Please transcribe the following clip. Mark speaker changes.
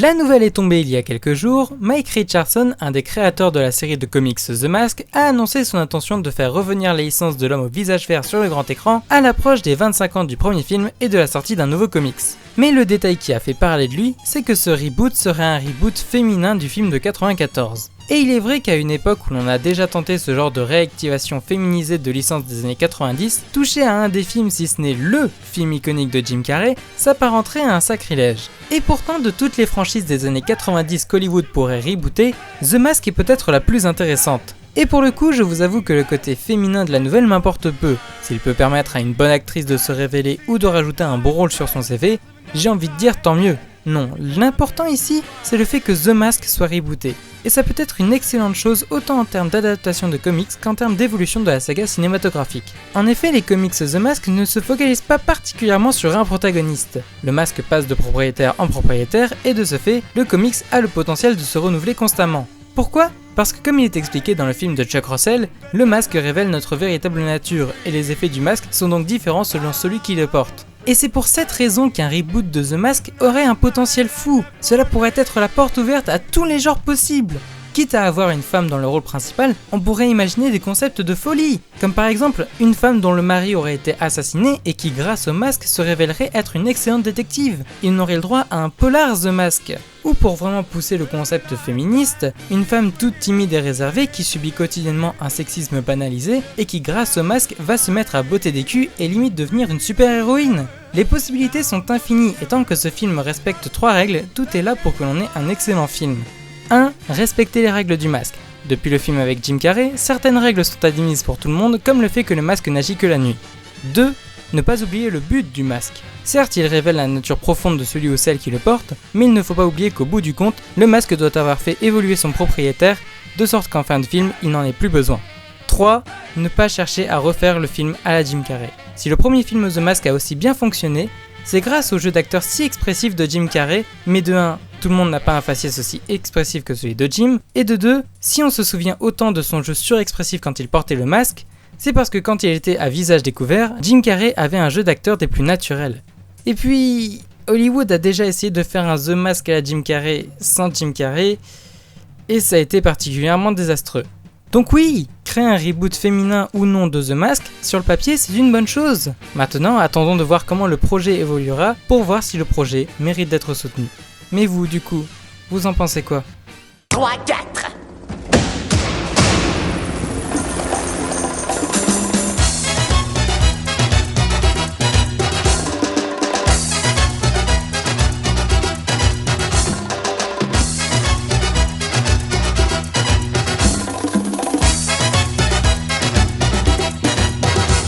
Speaker 1: La nouvelle est tombée il y a quelques jours, Mike Richardson, un des créateurs de la série de comics The Mask, a annoncé son intention de faire revenir les licences de l'homme au visage vert sur le grand écran à l'approche des 25 ans du premier film et de la sortie d'un nouveau comics. Mais le détail qui a fait parler de lui, c'est que ce reboot serait un reboot féminin du film de 94. Et il est vrai qu'à une époque où l'on a déjà tenté ce genre de réactivation féminisée de licences des années 90, toucher à un des films si ce n'est LE film iconique de Jim Carrey, s'apparenterait à un sacrilège. Et pourtant, de toutes les franchises des années 90 qu'Hollywood pourrait rebooter, The Mask est peut-être la plus intéressante. Et pour le coup, je vous avoue que le côté féminin de la nouvelle m'importe peu. S'il peut permettre à une bonne actrice de se révéler ou de rajouter un bon rôle sur son CV, j'ai envie de dire tant mieux. Non, l'important ici, c'est le fait que The Mask soit rebooté. Et ça peut être une excellente chose autant en termes d'adaptation de comics qu'en termes d'évolution de la saga cinématographique. En effet, les comics The Mask ne se focalisent pas particulièrement sur un protagoniste. Le masque passe de propriétaire en propriétaire et de ce fait, le comics a le potentiel de se renouveler constamment. Pourquoi ? Parce que comme il est expliqué dans le film de Chuck Russell, le masque révèle notre véritable nature et les effets du masque sont donc différents selon celui qui le porte. Et c'est pour cette raison qu'un reboot de The Mask aurait un potentiel fou. Cela pourrait être la porte ouverte à tous les genres possibles. Quitte à avoir une femme dans le rôle principal, on pourrait imaginer des concepts de folie, comme par exemple une femme dont le mari aurait été assassiné et qui grâce au masque se révélerait être une excellente détective. Il n'aurait le droit à un polar The Mask. Ou pour vraiment pousser le concept féministe, une femme toute timide et réservée qui subit quotidiennement un sexisme banalisé et qui grâce au masque va se mettre à botter des culs et limite devenir une super-héroïne. Les possibilités sont infinies et tant que ce film respecte 3 règles, tout est là pour que l'on ait un excellent film. 1. Respecter les règles du masque. Depuis le film avec Jim Carrey, certaines règles sont admises pour tout le monde comme le fait que le masque n'agit que la nuit. 2. Ne pas oublier le but du masque. Certes, il révèle la nature profonde de celui ou celle qui le porte, mais il ne faut pas oublier qu'au bout du compte, le masque doit avoir fait évoluer son propriétaire, de sorte qu'en fin de film, il n'en ait plus besoin. 3. Ne pas chercher à refaire le film à la Jim Carrey. Si le premier film The Mask a aussi bien fonctionné, c'est grâce au jeu d'acteur si expressif de Jim Carrey, mais de 1, tout le monde n'a pas un faciès aussi expressif que celui de Jim, et de 2, si on se souvient autant de son jeu surexpressif quand il portait le masque, c'est parce que quand il était à visage découvert, Jim Carrey avait un jeu d'acteur des plus naturels. Et puis, Hollywood a déjà essayé de faire un The Mask à la Jim Carrey sans Jim Carrey, et ça a été particulièrement désastreux. Donc oui, créer un reboot féminin ou non de The Mask, sur le papier c'est une bonne chose. Maintenant, attendons de voir comment le projet évoluera pour voir si le projet mérite d'être soutenu. Mais vous, du coup, vous en pensez quoi ?
Speaker 2: 3, 4